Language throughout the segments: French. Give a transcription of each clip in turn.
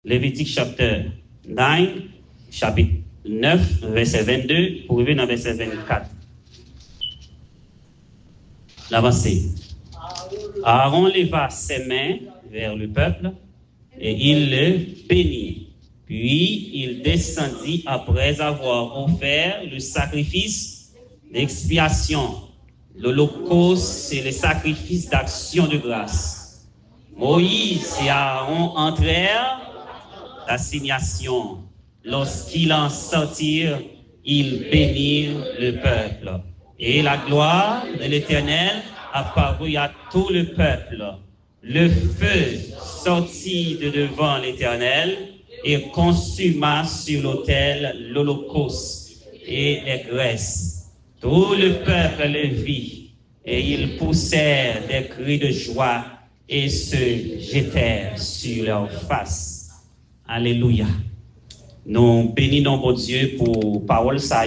Lévitique chapitre 9, verset 22, pour arriver dans verset 24. L'avancée. Aaron leva ses mains vers le peuple et il le bénit. Puis il descendit après avoir offert le sacrifice d'expiation, l'holocauste et le sacrifice d'action de grâce. Moïse et Aaron entrèrent l'assignation. Lorsqu'ils en sortirent, ils bénirent le peuple. Et la gloire de l'Éternel apparut à tout le peuple. Le feu sortit de devant l'Éternel et consuma sur l'autel l'holocauste et les graisses. Tout le peuple le vit et ils poussèrent des cris de joie et se jetèrent sur leurs faces. Alléluia. Nous bénissons bon Dieu pour parole ça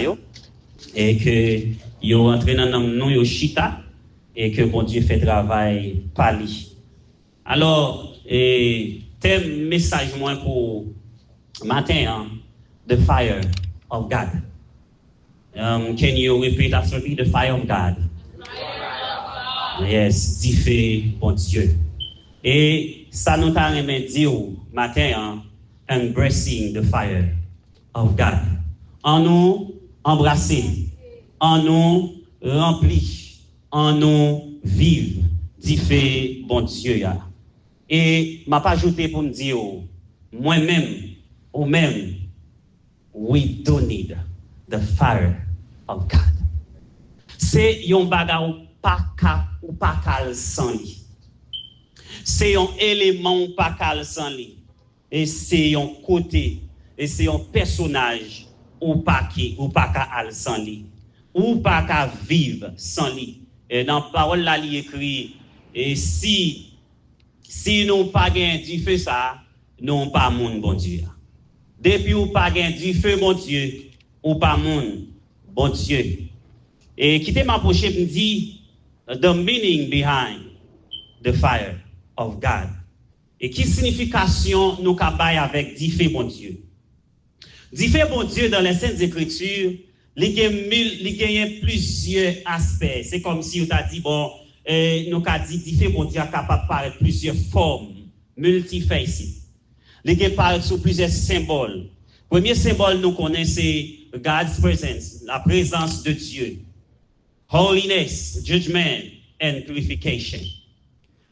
et que yo rentré dans nous yo chita et que bon Dieu fait travail par lui. Alors thème message moins pour matin the fire of God. Can you repeat after me? The fire of God. Yes, dit fait bon Dieu. Et ça nous t'a remis dire matin embracing the fire of God. En nous embrasser, en nous remplir, en nous vivre, dit fait bon Dieu ya. Et m'a pas ajouté pour me dire moi-même ou même we don't need the fire of God. C'est yon baga ou pas kal sans li. C'est un élément ou pas kal sans li. Et c'est un côté et c'est un personnage ou pas ka al sans li. Ou pas ka vivre sans li. Et dans parole là il écrit et si nous pas gain du feu ça, nous pas moun bon Dieu. Depuis ou pas gain du feu bon Dieu, ou pas moun bon Dieu. Et qui m'a approché me dit the meaning behind the fire of God. Et qui signification nous cabaye avec du feu bon Dieu. Du feu bon Dieu dans les Saintes Écritures, il y a plusieurs aspects. C'est comme si on t'a dit bon nous a dit du feu bon Dieu est capable de paraître plusieurs formes, multifacées. Il peut paraître sous plusieurs symboles. Premier symbole nous connaissons c'est God's presence, la présence de Dieu. Holiness, judgment and purification.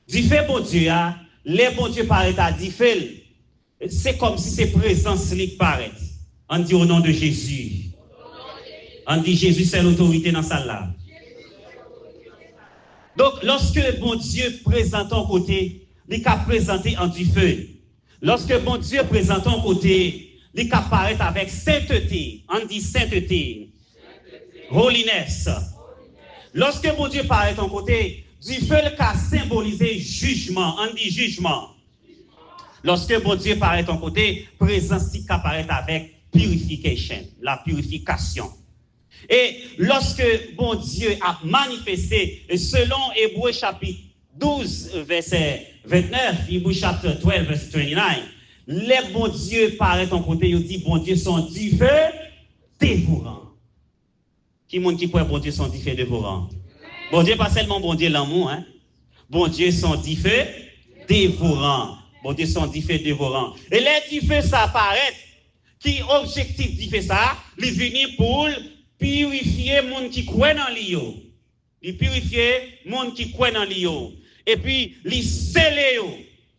Du fait bon Dieu, les bon Dieu paraît à du fait, c'est comme si c'est présence qui paraît. On dit au nom de Jésus. On dit Jésus c'est l'autorité dans sa là. Donc lorsque bon Dieu présente en côté, il a présenté en du feu. Lorsque bon Dieu présente en côté, il apparaît avec sainteté. On dit sainteté. Holiness. Lorsque mon Dieu paraît en côté, du feu qu'a symbolisé jugement. On dit jugement. Lorsque mon Dieu paraît en côté, présence qui apparaît avec purification, la purification. Et lorsque bon Dieu a manifesté, selon Hébreux chapitre 12, verset 29, Hébreux chapitre 12, verset 29, les bon Dieu paraît en côté, il dit bon Dieu sont du feu dévorant. Qui monde qui pourrait bon Dieu sont du feu dévorant? Bon Dieu pas seulement bon Dieu l'amour, hein? Bon Dieu sont du feu dévorant. Bon Dieu sont du feu dévorant. Et les du feu ça apparaît, qui objectif du feu ça, il vient pour purifier monde qui croit dans lui. Il purifier monde qui croit dans lui. Et puis il sceller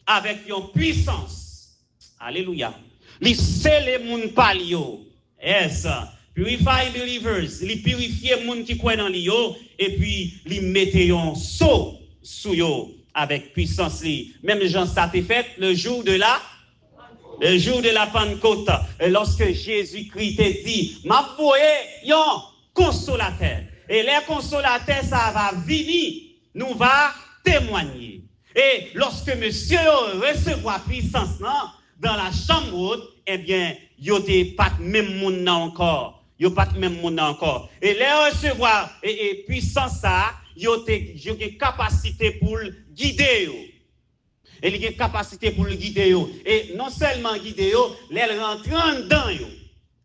avec une puissance. Alléluia. Il sceller monde par lui. Yes. Purify believers, il purifie les gens qui croient dans lui et puis il mettait un sceau sous eux avec puissance. Même Jean ça fait le jour de la Pentecôte, lorsque Jésus-Christ te dit, m'a voyé un consolateur. Et les consolateurs ça va venir, nous va témoigner. Et lorsque monsieur recevra puissance dans la chambre haute, eh bien, yo te pas même monde encore. Yo pas même monde encore. Et les recevoir et puissance ça, yo te capacité pour guider yo. Et il a une capacité pour le guider yo. Et non seulement guider yo, les rentrant dedans yo.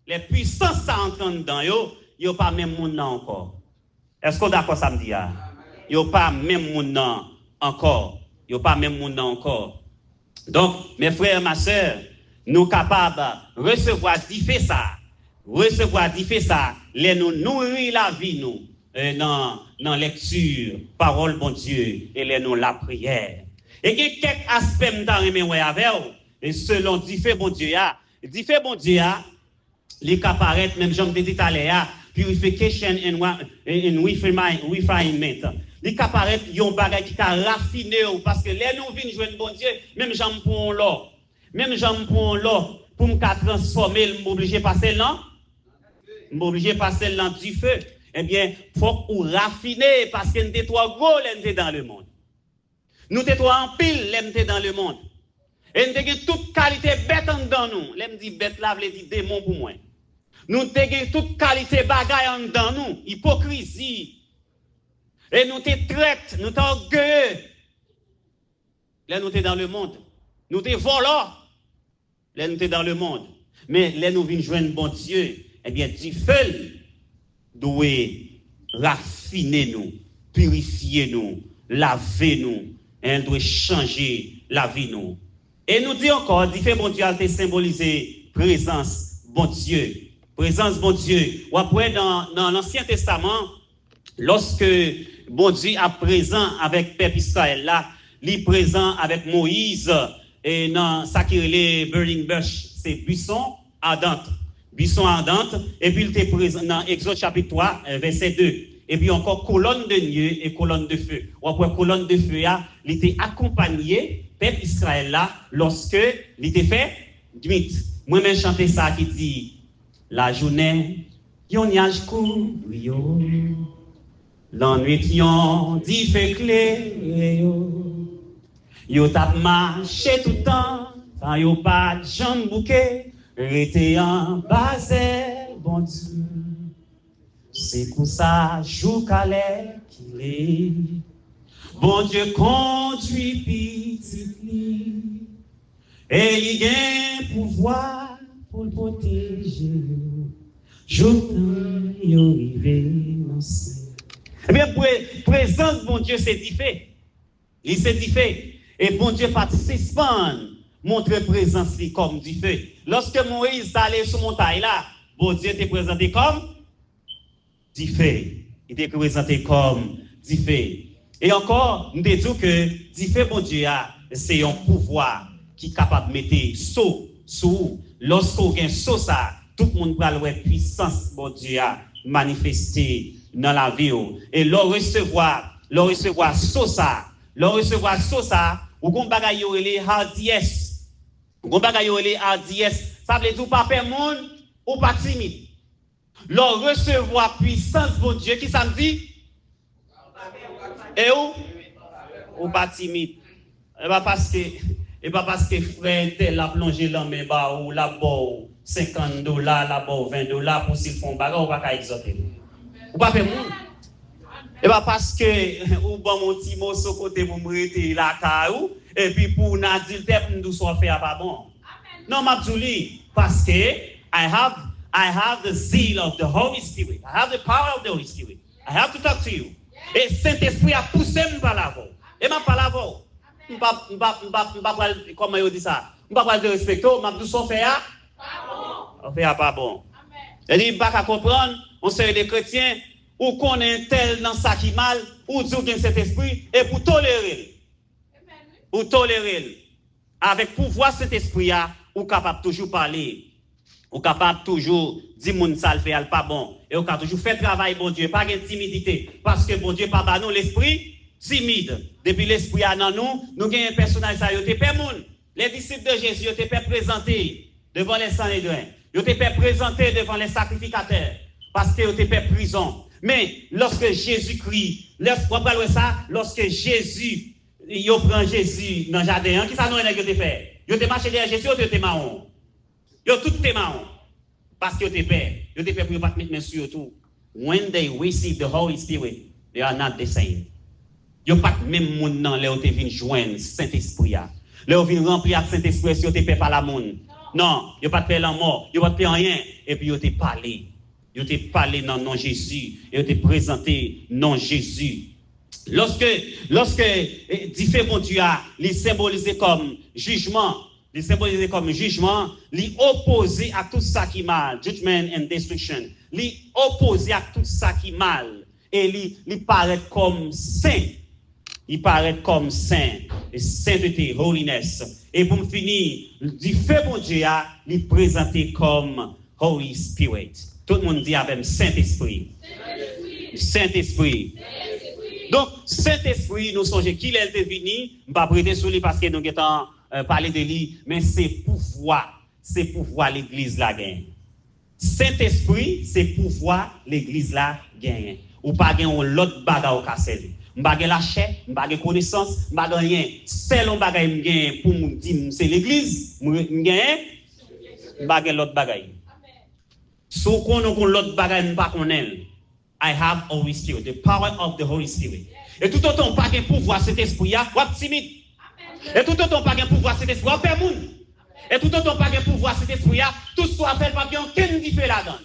Les puissances ça rentrant dedans yo, yo pas même monde encore. Est-ce qu'on d'accord ça me dit ah? Yo pas même monde encore. Yo pas même monde encore. Donc mes frères, ma sœur, nous capables de recevoir diffé ça. Recevoir diffé ça, les nous nourrir la vie nous dans lecture, parole bon Dieu et les nous la prière. Et il y a quelques aspects dans les avec et selon diffé bon Dieu les apparaît même j'en dit tout à l'heure purification and refinement. Les apparaît yon bagay qui t'a raffiné parce que les nous vinn joindre bon Dieu même j'en pour l'or. Même j'en pour l'or pour me transformer m'obliger passer là. M'obliger passer là du feu. Eh bien, faut ou raffiner parce que nous t'es trop gros l'entrer dans le monde. Nous t'es trop en pile l'entrer dans le monde. Et nous t'es toute qualité bête en dedans nous. L'aime dit bête là veut dire démon pour moi. Nous t'es toute qualité bagaille en dedans nous, hypocrisie. Et nous t'es traite, nous t'es orgueilleux. Là nous t'es dans le monde. Nous t'es volant. Là nous t'es dans le monde. Mais là nous venons joindre bon Dieu. Eh bien, Dieu fait doit raffiner nous, purifier nous, laver nous, et elle doit changer la vie nous. Et nous dit encore, Dieu fait bon Dieu a symbolisé présence bon Dieu. Présence bon Dieu. Ou après dans l'Ancien Testament, lorsque bon Dieu est présent avec Peuple Israël là, il est présent avec Moïse et dans ça qui est les burning bush, c'est buisson ardente. Buisson ardente, et puis il était présent dans Exode chapitre 3, verset 2. Et puis encore colonne de nuée et colonne de feu. Ou après colonne de feu, il était accompagné, peuple Israël là, lorsque il était fait nuit. Moi-même chanter ça qui dit, la journée, yon nuage couvre yo, l'ennui yon dit fait clé yo tap marché tout le temps, quand yo pas de jambes bouquet. Rete en basel, bon Dieu, c'est pour ça, joue calais qu'il est. Bon Dieu conduit petit, et il a un pouvoir pour le protéger. J'entends y arriver, non c'est. Eh bien, présence, bon Dieu, c'est différent. Il s'est différent. Et bon Dieu participe. Montre présence comme du feu. Lorsque Moïse allait sur montagne là, bon Dieu était présenté comme du feu. Il était présenté comme du feu. Et encore, nous disons que du feu, bon Dieu, c'est un pouvoir qui est capable de mettre saut sous. Lorsqu'on a un saut, ça, tout le monde va avoir puissance, bon Dieu, manifester dans la vie. Et l'on recevoir saut ça, ou qu'on bagaille les hardiesse. Gon bagay yo les hardiesse, ça veut dire pas peur monde ou pas timide. Leur recevoir puissance bon Dieu qui ça me dit et ou pas timide. Et pas parce que frère tel a plongé dans mes bas ou la bo $50 la bo $20 pour s'ils font bagarre ou pas exoter. Ou pas peur monde. Et pas parce que ou bon mon petit mot sur côté pour me rete la caillou et puis pour n'adultère pour nous soit faire pas bon. Non m'abdouli parce que I have the zeal of the Holy Spirit. I have the power of the Holy Spirit. I have to talk to you. Et Saint-Esprit a poussé me par la voix. Et ma par la voix. M'pa comment on dit ça? M'pa pas de respecter, m'abdou son faire pas bon. Faire pas bon. Et dit pas comprendre, on serait des chrétiens ou qu'on est tel dans ça qui mal, ou Dieu gagne cet esprit, et pour tolérer. Pour tolérer. Avec pouvoir cet esprit, ou capable toujours parler, ou capable toujours dire mon ça le fait pas bon, et ou capable toujours faire travail bon Dieu, pas de timidité, parce que bon Dieu pas ba nous l'esprit timide. Depuis l'esprit a dans nous avons un personnage ça yo te père moun. Les disciples de Jésus yo te père présenter devant les Sanhédrins. Yo te père présenter devant les sacrificateurs parce que yo te père prison. Mais lorsque Jésus-Christ, lorsque Jésus, il prend Jésus dans le jardin, qui ça nous a fait? Il a marché derrière Jésus, il a marron. Il a tout été marron. Parce qu'il a fait. Il a fait pour ne pas mettre sur tout. When they receive the Holy Spirit, they are not the same. Il n'y a pas de même monde dans les où ils viennent joindre Saint-Esprit. Là, vous remplir avec Saint-Esprit, vous ne pas la monde. Non, vous pas de paix la mort, vous pas de paix rien. Et puis, vous parlé. Vous parlé dans le nom de Jésus. Et vous présenté non Jésus. Lorsque différents bon Dieu a les symbolisé comme jugement, les symbolisé comme jugement, les opposé à tout ça qui est mal, judgment and destruction, les opposé à tout ça qui est mal, et les paraît comme saint, il paraît comme saint, et sainteté, holiness. Et pour me finir, différents bon Dieu a les présenté comme Holy Spirit. Tout le monde dit avec Saint-Esprit. Saint-Esprit. Donc, Saint-Esprit, nous songeons qu'il est venu, je ne vais pas prêter sur lui parce que nous avons parlé de lui, mais c'est pouvoir l'église la gagne. Saint-Esprit, c'est pouvoir l'église la gagne. Ou pas gagner l'autre bagarre au casse. Je pas la chair, je pas connaissance, je pas rien. C'est l'on bagaille me gagne pour me dire c'est l'église, me gagne, je pas l'autre bagaille. Si on a l'autre bagaille, je pas connaître. I have Holy Spirit, the power of the Holy Spirit. Et tout autant pas de pouvoir cet esprit, ou timide. Et tout autant pas de pouvoir cet esprit, ou permoun. Et tout autant pas de pouvoir cet esprit, tout soit fait pas bien, qu'un dit fait la donne.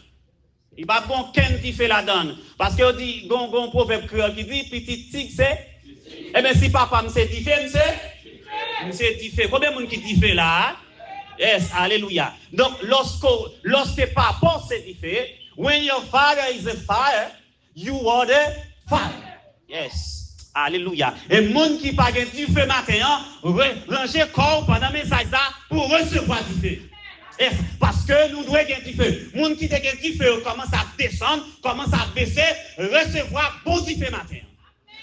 Il va bon qu'un dit fait la donne. Parce qu'on dit, gon proverbe créole qui dit, petit tig c'est. Eh bien, si papa me c'est dit fait, c'est dit fait. Combien de monde qui dit fait là? Yes, alléluia. Donc, lorsque papa c'est dit fait, when your father is a fire, you are the fire. Yes. Alléluia. Et monde qui pas gain du feu matin, ranger corps pendant message ça pour recevoir du feu. Yes. Parce que nous devons gagner du feu. Monde qui gain du feu commence à descendre, commence à baisser, recevoir bon du feu matin.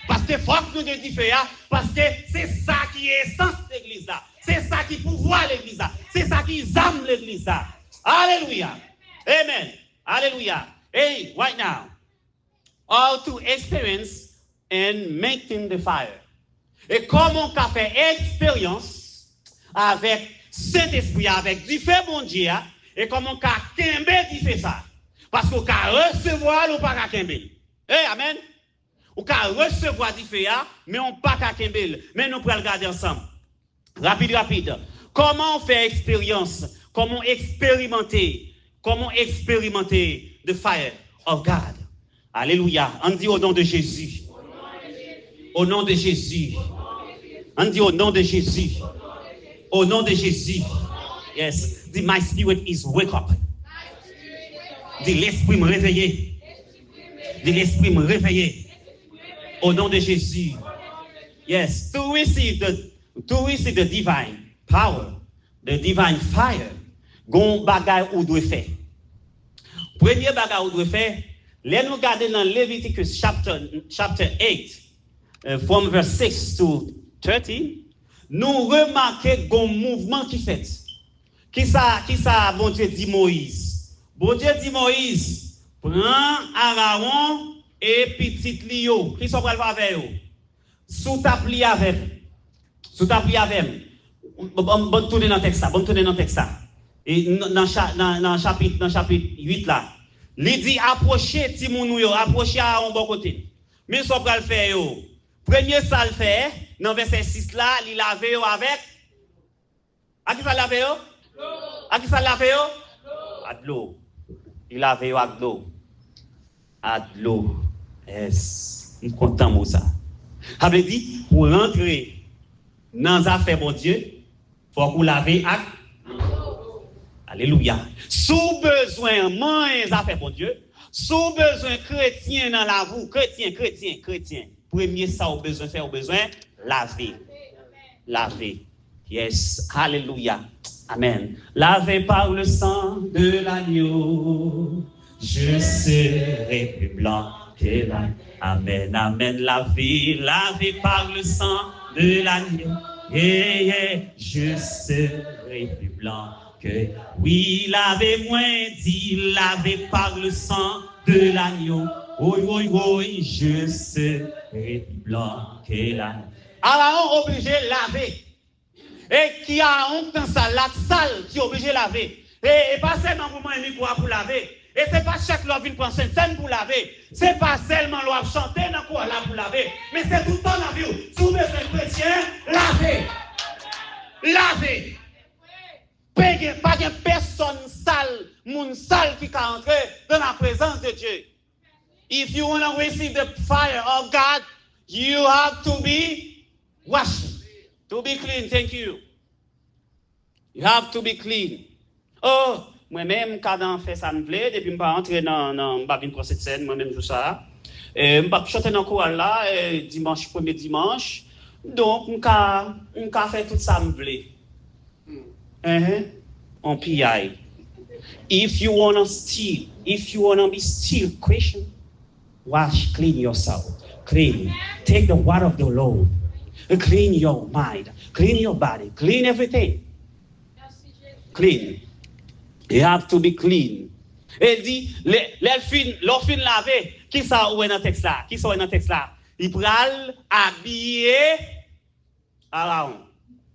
Parce que faut que nous gagnions du feu parce que c'est ça qui est essence de l'église là. C'est ça qui pouvoir l'église là. C'est ça qui âme l'église là. Alléluia. Amen. Hallelujah. Hey, right now, how to experience and maintain the fire. Et comment on fait expérience avec Saint-Esprit, avec du feu bon Dieu, et comment on peut fait ça. Parce qu'on peut recevoir ou pas kembe. Hey, amen. On peut recevoir du feu, mais on peut pas kembe. Mais nous pouvons regarder ensemble. Rapide. Comment on fait expérience? Comment expérimenter the fire of God. Alléluia. On dit au nom de Jésus. Au nom de Jésus. On dit au nom de Jésus. Au nom de Jésus. Yes. My spirit is wake up. Dis l'esprit me réveiller. Dis l'esprit me réveiller. Au nom de Jésus. Yes. To receive the divine power, the divine fire. Gon bagay ou doit faire. Premier bagay ou doit faire, les nous garder dans Leviticus chapter 8, from verse 6 to 13, nous remarquons gon mouvement qui fait. Qui ça bon Dieu dit Moïse. Bon Dieu dit Moïse, prends Aaron et petit Lio, qui sont pral avec eux. Sous ta pli avec. Bon tourner dans le texte ça. Et dans chapitre 8 là, il dit approchez Timounou yo, approchez à un bon côté. Mais ça va le faire yo. Premier ça le fait dans verset 6 là, il lave yo avec à qui ça lave yo? À qui ça lave yo? À de l'eau. Il lave yo avec l'eau. À de l'eau. Yes. Je suis content pour ça. Ça veut dire pour rentrer dans les affaires mon Dieu, faut qu'on lave avec alléluia. Sous besoin moins affaires pour Dieu, sous besoin chrétien dans la vie, chrétien. Premier ça au besoin faire au besoin laver. Yes, alléluia. Amen. Lavé par le sang de l'agneau, je serai plus blanc que l'agneau. Amen. Lavé par le sang de l'agneau. Je serai plus blanc que oui, lavez-moi, dit lavé par le sang de l'agneau. Oui, je serai plus blanc que l'agneau. Alors, obligé de laver. Et qui a honte dans sa salle qui est obligé de laver. Et pas seulement pour moi pour laver. Et c'est pas chaque loi vient prendre scène pour laver. C'est pas seulement loi chanter dans quoi là pour laver. Mais c'est tout le temps la vie. Sous besoin chrétien, laver. lavé. Pas de personne sale, moun sale qui peut entrer dans la présence de Dieu. If you want to receive the fire of God, you have to be washed. To be clean, thank you. You have to be clean. Oh, moi-même, quand on fait ça, depuis que je entrer dans la cette scène, moi-même, tout ça. Je vais chanter dans le chorale là, dimanche, premier dimanche. Donc, je vais faire tout ça, on PI. If you want to steal, if you want to be still Christian, wash, clean yourself. Clean. Take the water of the Lord. Clean your mind. Clean your body. Clean everything. Clean. You have to be clean. Et dit, l'or fin lavé, qui ça ou est dans le texte là? Qui ça est dans le texte là? Il pral habiller Aaron.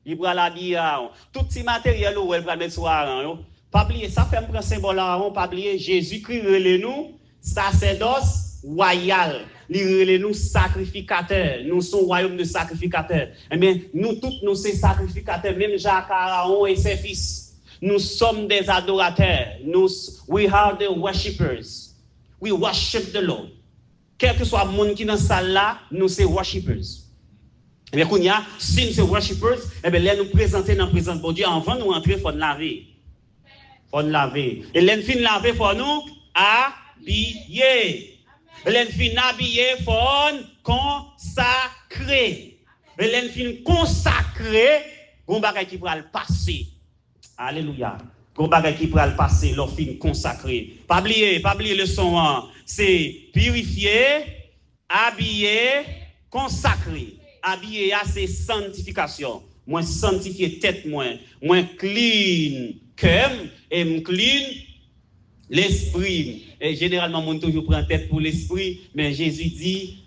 Il pral habiller Aaron. Tout petit matériel ou elle pral mettre sur Aaron. Pas oublier, ça fait un symbole Aaron, pas oublier, Jésus-Christ relève nous, sacerdoce royal. Il relève nous sacrificateurs. Nous sommes royaume de sacrificateurs. Eh bien, nous tous, nous sommes sacrificateurs, même Jacques, Aaron et ses fils. Nous sommes des adorateurs. We are the worshippers. We worship the Lord. Quel que soit le monde qui est dans cette salle là, nous sommes worshippers. Et bien, si nous sommes worshippers, eh bien, là, nous présenter dans la présence de Dieu. Avant de nous entrer, il faut nous laver. Il faut nous laver. Et là, nous finissons laver, il faut nous habiller. Et là, nous finissons habiller, il faut nous consacrer. Et là, nous finissons consacrer, on va qui pourra le passer. Alléluia. Gros bagay qui pourra le passer, leur fin consacré. Pas oublier le son, c'est purifier, habiller, consacrer. Habiller, c'est sanctification. Moi, sanctifier tête, moi clean cœur, et moi clean l'esprit. Et généralement, on toujours prend tête pour l'esprit, mais Jésus dit,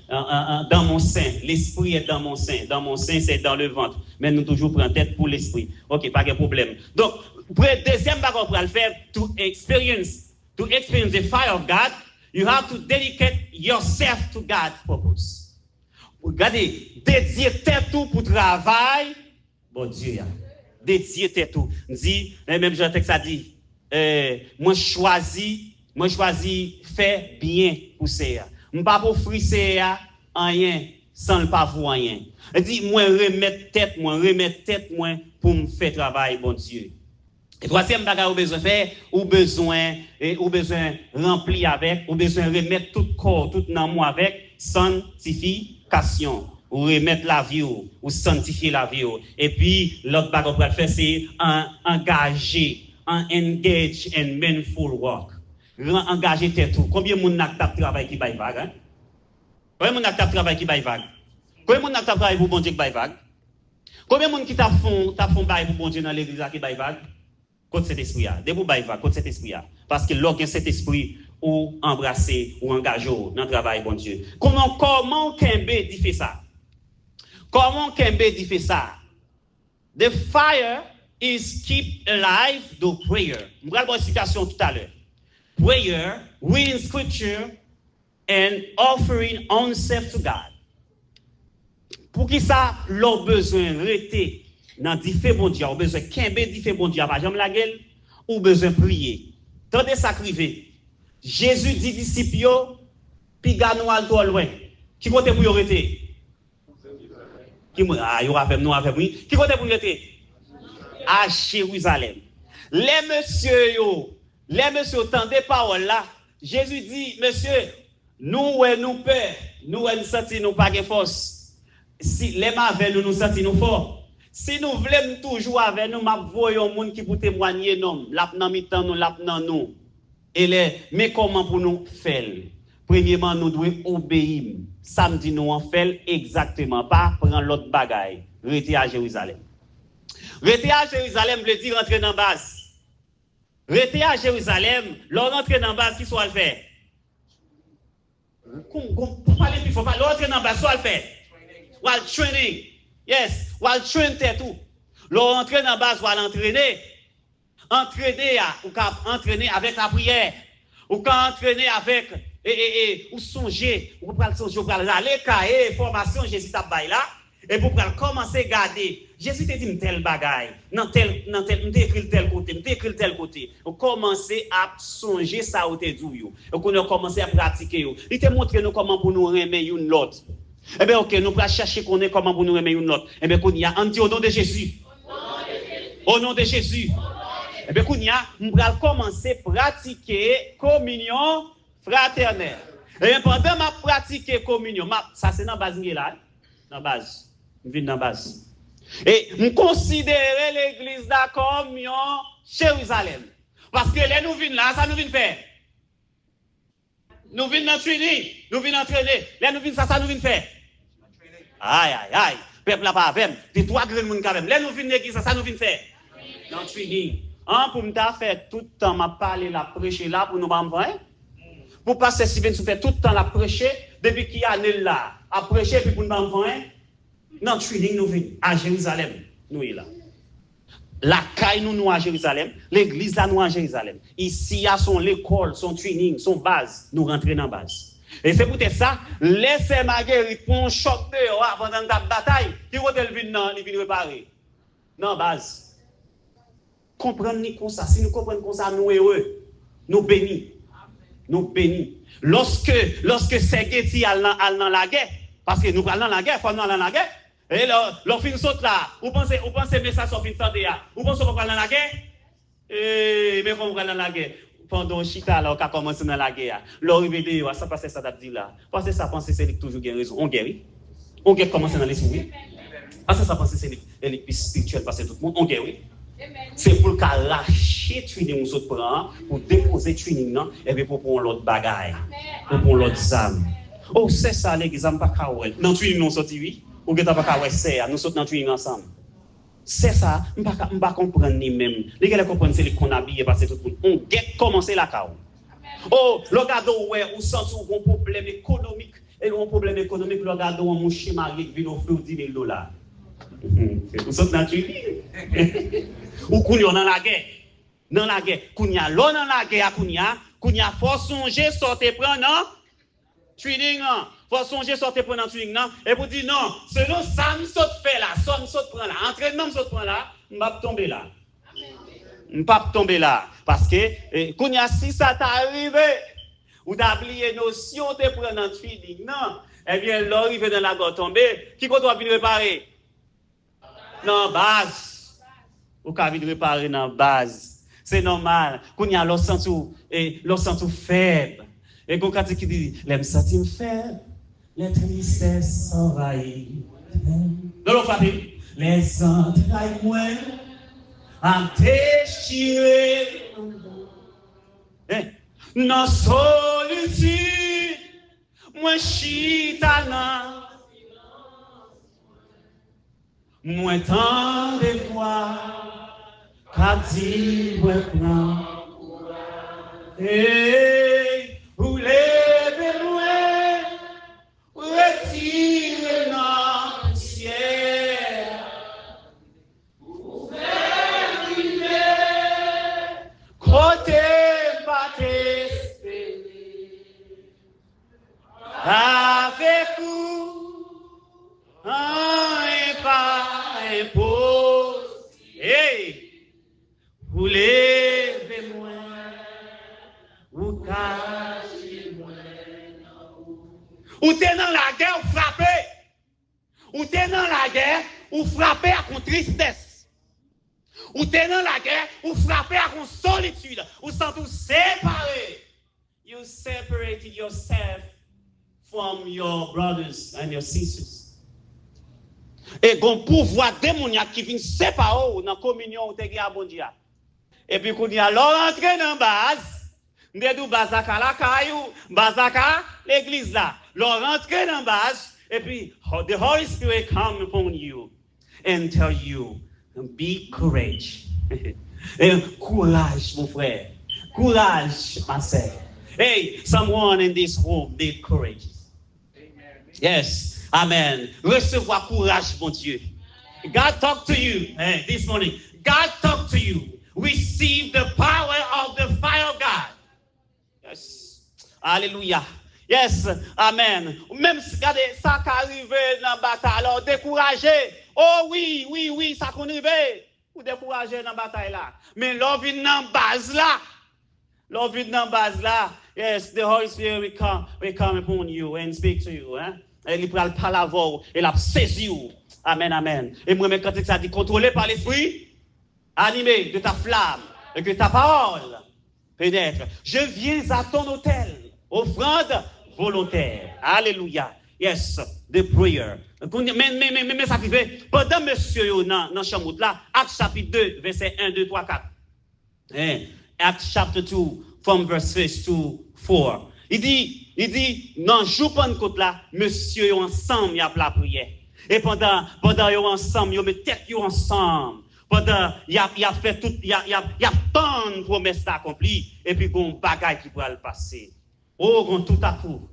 dans mon sein, l'esprit est dans mon sein. Dans mon sein, c'est dans le ventre. Mais nous toujours prenons tête pour l'esprit. Ok, pas de problème. Donc, pour le deuxième bagage pour le faire, to experience the fire of God, you have to dedicate yourself to God's purpose. Regardez, dédier tête tout pour travail, bon Dieu, dédier tête tout. Dit, même Jean texte a dit, moi choisis faire bien pour ça. Je pas pour frisser rien sans le pas voir rien. Il dit moi remettre tête moi pour me faire travail bon Dieu. Et troisième bagage ou besoin faire ou besoin remplir avec ou besoin remettre tout corps tout dans moi avec sanctification ou remettre la vie ou sanctifier la vie. Et puis l'autre bagage pour faire c'est engager engage in meaningful work. Engager tes tout. Combien de monde n'a travail qui baille vague? Combien de monde n'a travail qui baille vague? Combien de monde n'a travail pour bon Dieu qui baille vague? Combien de monde qui t'a font baille pour bon Dieu dans l'église qui baille vague? Contre cet esprit là. Debout baille vague contre cet esprit là. Parce que l'orgue cet esprit ou embrasser ou engager dans le travail bon Dieu. Comment Kembe dit fait ça? Comment Kembe dit fait ça? The fire is keep alive the prayer. Je vais vous explication tout à l'heure. Prayer, reading scripture, and offering oneself to God. Pour qui ça, l'on besoin rester dans différents bon Dieu, on besoin qu'un différents bon Dieu, pas jamais la gueule, ou besoin prier. Tendez ça criver. Jésus dit disciples, puis gagne nous al loin. Qui côté pour y rester? Qui y aura avec nous avec lui. Qui côté pour y rester? À Jérusalem. Les messieurs tendez parole là. Jésus dit, monsieur, nous peur, nous senti nous pas de force. Si les avec nous senti nous fort. Si nous voulons toujours avec nous, m'a voyons monde qui pour témoigner non, l'a nan mitan nous, l'a nan nous. Mais comment pour nous faire? Premièrement, nous devons obéir. Samedi nous en fait exactement pas prendre l'autre bagaille. Rester à Jérusalem. Rester à Jérusalem veut dire rentrer dans base. Rester à Jérusalem, leur rentrer dans base, qui soit le faire? Pour parler plus fort, leur rentrer dans base, soit le faire? While training. Yes, while training tout. Leur rentrer dans base, while entraîner. Entraîner avec la prière. Ou quand entraîner avec, ou songer, ou pour songer, pour aller cahier, formation, Jésus t'a bail là. Et pour commencer à garder, Jésus te dit tel bagaille, écrit tel côté. On commence à songer ça ou te dit on commence à pratiquer. Il te montre nous comment pour nous aimer une l'autre. Eh bien, ok, nous allons chercher qu'on est comment pour nous aimer une l'autre. Eh bien, qu'on y a, on dit au nom de Jésus. Au nom de Jésus. Eh bien, qu'on y a, nous allons commencer à pratiquer communion fraternelle. Et bien, pendant ma pratiquer communion, ça c'est dans la base là. Dans la base. Je viens dans la base. Et nous considérons l'église là comme Jérusalem. Parce que là, nous venons là, ça nous vient faire. Nous venons entraîner, nous venons entraîner. Là, nous venons ça nous vient faire. Aïe, aïe, aïe. Peuple là pas avec. Des trois grands monde quand même. Là, nous venons l'église, ça nous vient faire. Dans training. Pour me faire tout le temps, m'a parlé la prêcher là pour nous m'envoyer. Pour passer Steven, nous fait tout le temps la prêcher depuis qu'il y a année là. À prêcher puis pour nous m'envoyer. Dans training, nous venons à Jérusalem. Nous y là. La caille nous à Jérusalem, l'église là nous à Jérusalem. Ici, il y a son l'école, son training, son base, nous rentrons dans la base. Et c'est peut-être ça, laissez Marguerite pour un choc dehors pendant la bataille, qui va elle venir réparer. Non, base. Comprendre comme ça, si nous comprenons comme ça, nous heureux, nous bénis. Nous bénis. Lorsque Segeti allait dans la guerre, parce que nous allons dans la guerre, il faut nous aller dans la guerre. Et leur fin saute là, vous pensez que ça sort fin santé là, vous pensez qu'on va dans la guerre? Mais qu'on va dans la guerre. Pendant Chita là, on a commencé dans la guerre. Leur vidéo, ça passe ça d'abdi là. Parce que ça pense que c'est toujours gain raison. On guérit. On guérit commencer dans l'esprit. Parce que ça pense que c'est l'équipe spirituelle parce que tout le monde on guérit. C'est pour lâcher training nous autres prend pour déposer training non et puis pour prendre l'autre bagaille. Pour prendre l'autre âme. Oh, c'est ça l'église pas kawel. Dans training nous sorti oui. Ou que t'as pas kawel c'est nous sommes dans training ensemble. C'est ça, on pas comprendre ni même. Les gars comprendre c'est qu'on habille parce que tout le monde on get commencer la chaos. Oh, le gado ouais, ou sens un problème économique et un problème économique le gado mon schéma qui vient offrir $10,000. Vous sommes dans training. Ou qu'on dans la guerre. Dans la guerre, qu'on y a l'on dans la guerre qu'on y a faut songer sortir prendre non training non. Faut songer sortir prendre training non et pour dire non, selon ça me saute fait là, ça me saute prend là, entraînement me saute prend là, m'pa tomber là. M'pa tomber là parce que qu'on y a si ça t'arrive ou d'oublier notion de prendre training non, eh bien l'arrive dans la gorge tomber, qui qu'on doit venir réparer? Non base. Ou ka venir réparer dans base. C'est normal. Qu'on y a l'on sent faible. Et qu'on a dit qui dit, l'aime sentir faible, les tristesses s'envahissent. Dans l'autre famille, les entrailles moins, à déchirer. Dans solitude, moi chita nan. Moi tant de fois, qu'a dit moi plan. Ou levez-moi, retirez dans le ciel. Ou faire vivre, côté pas t'espérer. Avec vous, un pas impossible. Hey, vous levez-moi. Ou t'es dans la guerre, ou frappé. Ou t'es dans la guerre, ou frappé à contre tristesse. Ou t'es dans la guerre, ou frappé à contre solitude. Ou sans tout séparé. You separated yourself from your brothers and your sisters. Et qu'on pouvoir démoniaque qui vient séparer dans la communion où t'es à bon Dieu. Et puis qu'on y a l'entrée dans la base. Ndedou bazaka la caillou, bazaka l'église là. Leur rentrez dans base et puis the Holy Spirit come upon you and tell you be courage. Et courage mon frère. Courage ma sœur. Hey, someone in this room need courage. Yes. Amen. Recevoir courage mon Dieu. God talk to you this morning. God talk to you. Receive the power of the fire of God. Yes. Alléluia. Yes, amen. Même si, regardez, ça qui arrive dans la bataille, alors découragé. Oh oui, ça qu'on arrive. Ou découragé dans la bataille là. Mais l'on vient dans la base là. Yes, the Holy Spirit will come upon you and speak to you. Hein? Et il prend par la voix, il a saisi vous. Amen. Et moi, quand ça dit contrôlé par l'esprit, animé de ta flamme, et que ta parole pénètre. Je viens à ton autel, offrande volontaire. Alléluia. Yes, the prayer. Mais ça arrive, pendant monsieur dans la chambre là, Acte chapitre 2, verset 1, 2, 3, 4. Acte chapter 2, from verse 1 to 4. Il dit, dans le jour Pentecôte là, monsieur ensemble, il y a la prière. Et pendant yo ensemble, yo met tête yo ensemble. Pendant il a fait tout, il a tant de promesses accomplies et puis gon bagaille qui va le passer. Oh, gon tout à coup.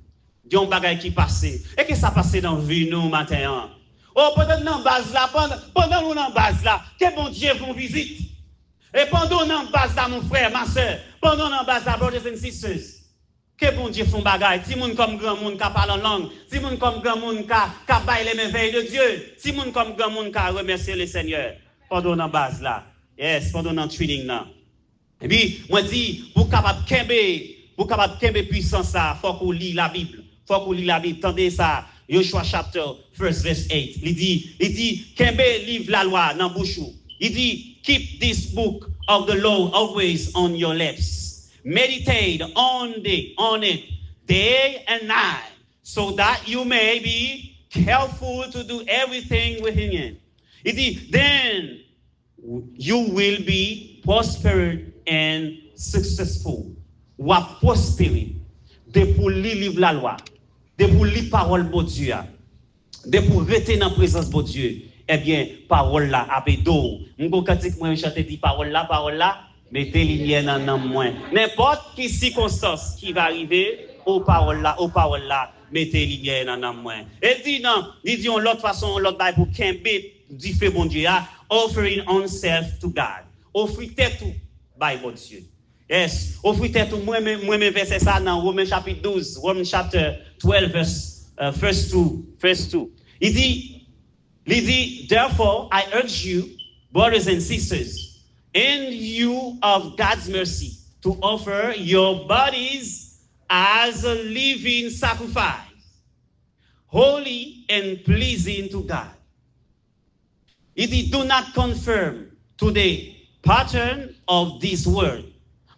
Gon bagaille qui passé. Et que ça passé dans vie nous matin. Oh, pendant dans base là, pendant nous dans base là, que bon Dieu vous visite. Et pendant dans base là mon frère, ma soeur, pendant dans base là brothers and sisters. Que bon Dieu font bagaille. Si moun comme grand monde qui parle en langue, si moun comme grand monde qui baille les merveilles de Dieu, si moun comme grand monde qui remercie le Seigneur. Pendant dans base là. Yes, pendant dans training là. Et puis moi dis pour capable kembe puissance ça, faut qu'on lit la Bible. Faut qu'on lit la Bible. Tendez ça. Joshua chapter 1 verse 8. Il dit kembe livre la loi dans bouchou. Il dit keep this book of the law always on your lips. Meditate on it day and night, so that you may be careful to do everything within it. It is then you will be prosperous and successful. Ou à prospérer. De pour lire la loi, de pour lire parole de Dieu, de pour rester dans la présence de Dieu. Eh bien, parole là, à pédo. M'go cantique moi chanter dit parole là. Mettez lumière dans moi. N'importe quelle circonstance qui va arriver, aux paroles là, mettez lumière dans moi. Et dit non, il dit l'autre façon, l'autre bail pour kembe, dit fait bon Dieu, offering oneself to God. Offrir tout, by bon Dieu. Yes, offrir tout, moi-même verset ça dans Romains chapitre 12, Romains chapter 12, verse 2. Il dit, therefore, I urge you, brothers and sisters, in view of God's mercy, to offer your bodies as a living sacrifice, holy and pleasing to God. It is do not conform to the pattern of this world,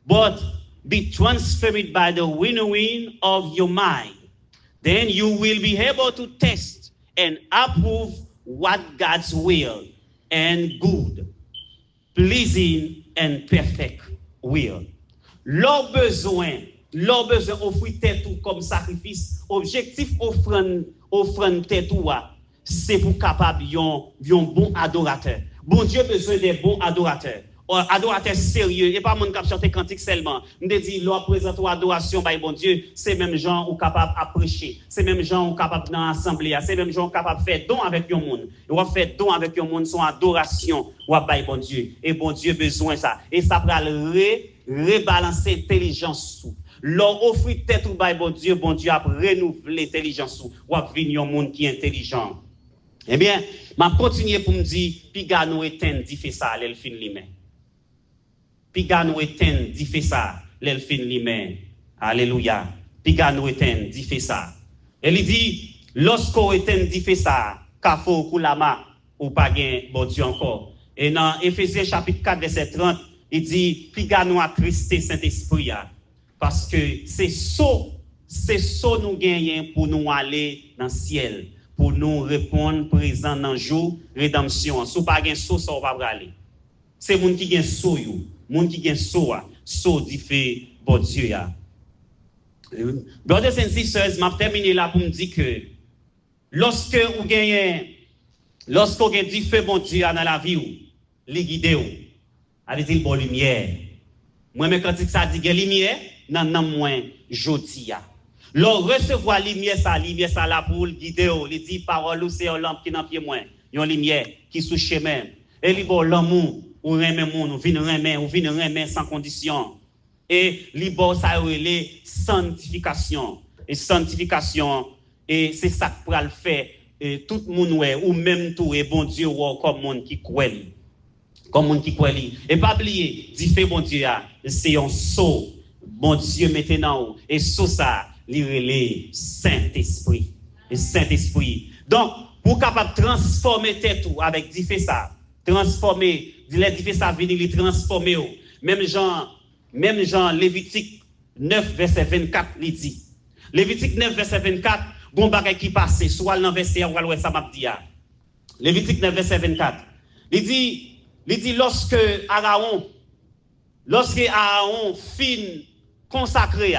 but be transformed by the renewing of your mind. Then you will be able to test and approve what God's will and good, pleasing and perfect will. Leur besoin offrir tête tout comme sacrifice, objectif offrande tête tout c'est pour capable yon bon adorateur. Bon Dieu besoin des bons adorateurs. Adorateur sérieux et pas monde qui chanter cantique seulement. Me dit leur présente adoration by bon Dieu, c'est même gens ou capable à prêcher, c'est même gens ou capable dans assemblée, c'est même gens capable faire don avec yon monde. Et on fait don avec yon monde son adoration ou by bon Dieu. Et bon Dieu besoin ça et ça va rebalancer intelligence sous. Leur offrir tête ou by bon Dieu a renouveler intelligence sous ou venir yon monde qui est intelligent. Eh bien, m'a continuer pour me dire piga nous éteindre dit fait ça l'el fin lui-même. Piga nous éteindre dit fait ça l'el fin lui-même. Alléluia. Piga nous éteindre dit fait ça. Elle dit lorsqu'on éteindre dit fait ça, kafo kulama ou pas gain bon Dieu encore. Et dans Éphésiens chapitre 4 verset 30, il dit piga nous attristé Saint-Esprit parce que c'est ça nous gagnons pour nous aller dans le ciel. Pour nous répondre présent dans le jour rédemption. Si vous n'avez pas de saut, ça va pas aller. C'est les gens qui ont saut, les gens qui ont saut dit fait bon Dieu. Brothers and sisters, je vais terminer là pour me dire que lorsque vous avez dit fait bon Dieu dans la vie, les guider, allez dire bonne lumière. Moi-même, quand ça dit que lumière, non, moins jodi. L'on recevoir lumière ça là pour le guider, il dit parole c'est une lampe qui dans pied moins, une lumière qui sous chemin. Et li bon l'amour, ou remet moun, ou vinn remet sans condition. Et li bon ça relé sanctification. et sanctification, et c'est ça que pour le faire, et tout le monde, ou même tout, et bon Dieu, comme monde qui croit. Comme monde qui croit. Et pas oublier, dit fait bon Dieu, c'est un saut, bon Dieu maintenant, et sous ça, le Saint-Esprit. Le Saint-Esprit. Donc, pour capable transformer tête avec dit fait ça, transformer, dit fait ça, venir les transformer. Même Jean, Lévitique 9, verset 24, il dit. Lévitique 9, verset 24, bon bagay qui passe, soit dans verset, on va le ça m'a dit. Lévitique 9, verset 24. Il dit lorsque Aaron fin consacré,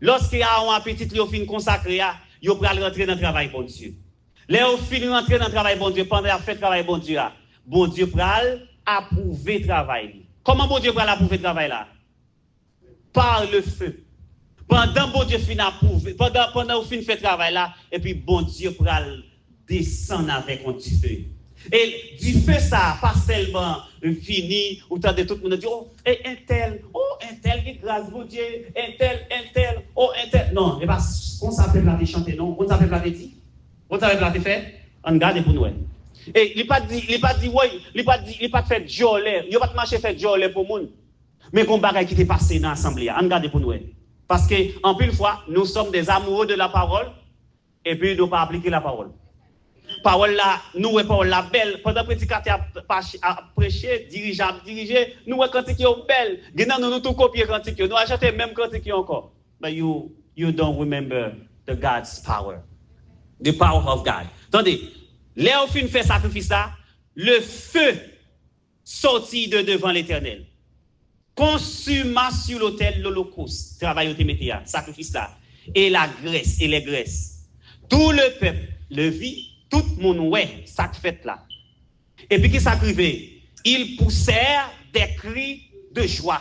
lorsque Aaron a petit fin consacré, il va rentrer dans le travail bon Dieu. Là, fin rentrer dans le travail bon Dieu, pendant qu'il fait travail bon Dieu pral approuver le travail. Comment bon Dieu pral approuver le travail là? Par le feu. Pendant bon Dieu fin approuver, pendant fin fait travail là, et puis bon Dieu pral descendre avec un petit feu. Et du feu ça, pas seulement fini, ou t'as de tout le monde dit, oh, un tel, qui grâce, bon Dieu, un tel, oh, un tel. Non, et pas, on s'appelle là de chanter, non, on s'appelle là de dire, on s'appelle là de faire, on garde pour nous. Et il pas dit, ouais, il pas fait jolet, il pas marcher faire jolet pour monde. Mais qu'on bagaille qui t'est passé dans l'assemblée, on garde pour nous. Parce que, en plus fois, nous sommes des amoureux de la parole, et puis nous pas appliquer la parole. Parole là, nous parole la belle, pendant que le prédicateur a prêché, dirigé, nous cantique belle. Maintenant nous tout copier cantique, nous acheter même cantique encore. But you don't remember the God's power. The power of God. Attendez, là au fin fait sacrifice là, le feu sortit de devant l'Éternel. Consuma sur l'autel l'holocauste, travail au témétéa, sacrifice là, et la graisse et les graisses. Tout le peuple le vit. Tout le monde, ouais, ça fait là. Et puis, qui s'arrivait? Ils poussèrent des cris de joie.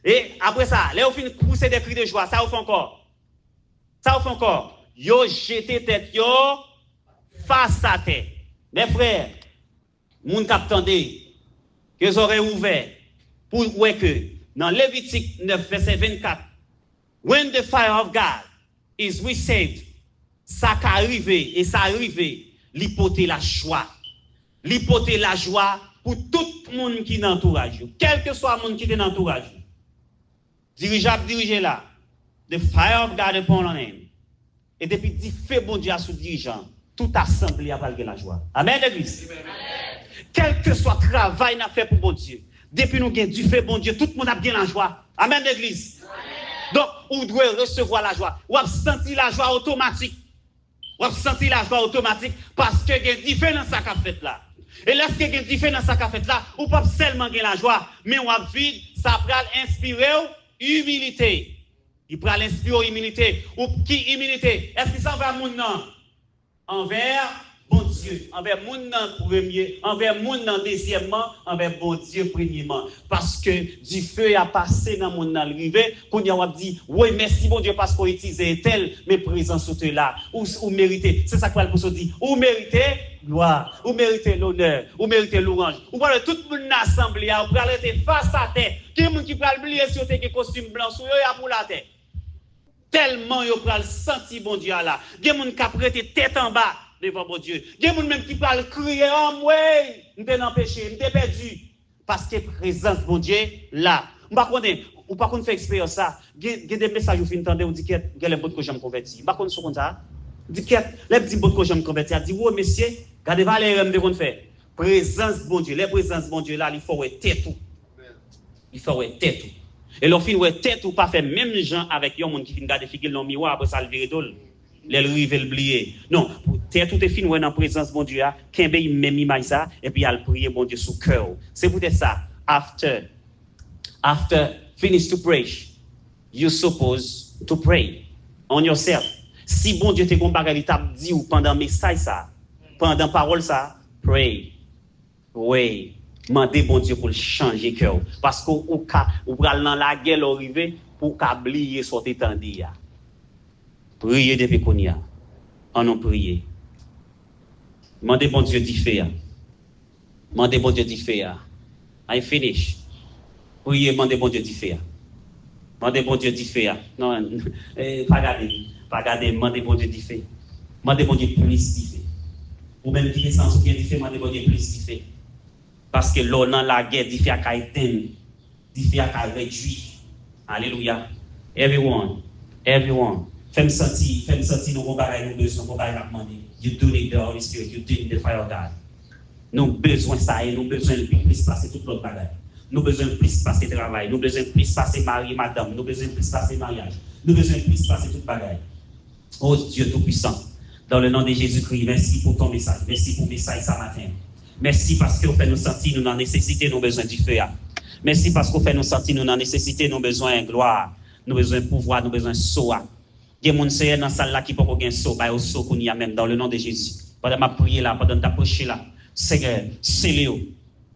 Et après ça, là, au fin, pousser des cris de joie, ça vous fait encore. Yo jeté tête, yo, face à terre. Mes frères, moun k'ap tande, que les oreilles ouvertes, pour voir que, dans Lévitique 9, verset 24, when the fire of God is received, ça arrivé et ça arrivé, l'hypothèse la joie. L'hypothèse la joie pour tout le monde qui est dans l'entourage. Quel que soit le monde qui est dans l'entourage. Dirigeable là. The fire of God upon him. Et depuis dit fait bon Dieu à ce dirigeant, toute assemblée a valé la joie. Amen, l'église. Quel que soit le travail n'a fait pour bon Dieu. Depuis nous avons du fait bon Dieu, tout le monde a bien la joie. Amen, l'église. Donc, on doit recevoir la joie. On a senti la joie automatique. On a senti la joie automatique parce que il y a une différence à la fait là. Et lorsqu'il y a une différence à la fait là, on ne peut pas seulement gagner la joie, mais on a vide, ça peut inspirer humilité. Il peut inspirer humilité. Ou qui humilité? Est-ce que ça va mon nom? Envers bon Dieu, envers mon nom premier, envers mon nom deuxièmement, envers bon Dieu premièrement. Parce que du feu a passé dans mon nom rivé, qu'on y a dit, oui, merci bon Dieu parce qu'on utilise tel, mais présent sous là, ou méritez, c'est ça qu'on va dire, ou méritez gloire, ou méritez l'honneur, ou méritez l'orange. Ou voilà, tout le monde dans l'assemblée, ou pour aller face à terre, qui est qui peut oublier si on a un costume blanc, sous y a pour la terre. Tellement yo pral senti bon Dieu là. Gen moun ka prêter tête en bas devant bon Dieu. Gen moun même qui pral crier oh ouais, m'te dans péché, m'te perdu parce que présence bon Dieu là. M'pa connait ou pas qu'on fait expérience ça. Gen des messages ou fin tande ou dit que gen les bonnes que j'aime converti. Pas qu'on so comme ça. Dit que les dit bonnes que j'aime converti, a dit ouais monsieur, gardez valeur me de faire. Présence bon Dieu, les présences bon Dieu là, il faut ouais tête tout. Il faut ouais tête tout. Et l'on fin ouais tête ou pas fait même gens avec yon monde qui fin garder figure dans miroir après ça le virer dol. Les rive le blier. Non, tête tout est fin ouais dans présence bon Dieu a, kembe même image ça et puis al prier bon Dieu sous cœur. C'est peut-être ça. After finish to preach, you supposed to pray on yourself. Si bon Dieu te gon bagay t'a dit ou pendant message ça, pendant parole ça, pray. Oui. Mandez bon Dieu pour le changer cœur parce que ou pral dans la guerre arrivé pour oublier soit étendu. Priez depuis qu'on y a. On a prié. Mandez bon Dieu d'y faire. Mandez bon Dieu d'y faire. I finish. Priez, mandez bon Dieu d'y faire. Demandez bon Dieu du feu. Non, pas garder, demandez bon Dieu du feu. Demandez bon Dieu plus du feu. Ou même qui descend sur du feu, demandez bon Dieu plus du feu. Parce que l'on dans la guerre, du feu a éteint, du feu a réduit. Alléluia. Everyone. Fais-me sentir nous avons besoin, nous avons demander. You do need the Holy Spirit, you do need the fire of God. Nous avons besoin de ça et nous avons besoin de plus passer toute l'autre bagaille. Nous avons besoin de plus passer travail, nous avons besoin de plus passer mari, madame, nous avons besoin de plus passer mariage, nous avons besoin de plus passer toute bagaille. Oh Dieu Tout-Puissant, dans le nom de Jésus-Christ, merci pour ton message, merci pour le message ce matin. Merci parce que vous faites nous sentir, nous avons nécessité, nous avons besoin du feu. Merci parce que vous faites nous sentir, nous avons nécessité, nous avons besoin de gloire, nous avons besoin de pouvoir, nous avons besoin de soin. Il y a des gens dans la salle là qui peuvent gagner saut, bah au saut qu'on y a même dans le nom de Jésus. Pendant ma prière là, pendant ta prière là, Seigneur, scellez-le.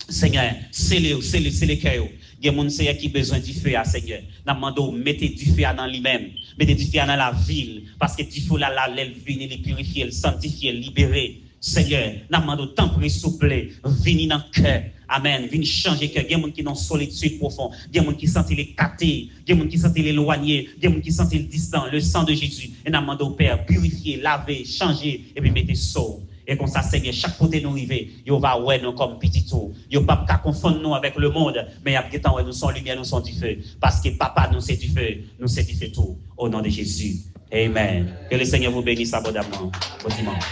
Seigneur, scellez-le cœur. Il y a des gens qui ont besoin du feu, Seigneur. Nous demandons, mettez du feu dans lui-même, mettez du feu dans la ville, parce que du feu là, elle vient, les purifier, les sanctifier, libérer. Seigneur, nous demandons, tant pis, s'il vous plaît, venez dans le cœur. Amen. Venez changer cœur. Il y a des gens qui sont en solitude profonde. Il y a des gens qui sentent les catés. Il y a des gens qui sentent l'éloigné. Il y a des gens qui sentent le distant. Le sang de Jésus. Et nous demandons au Père, purifier, laver, changer, et puis mettez sauve. Et comme ça, Seigneur, chaque côté nous arriver, il va ouais nous comme petit tout. Il ne va pas confondre nous avec le monde, mais il y a des temps où nous sommes lumière, nous sommes du feu. Parce que Papa, nous c'est du feu, nous c'est du feu tout. Au nom de Jésus. Amen. Que le Seigneur vous bénisse abondamment. Bon dimanche.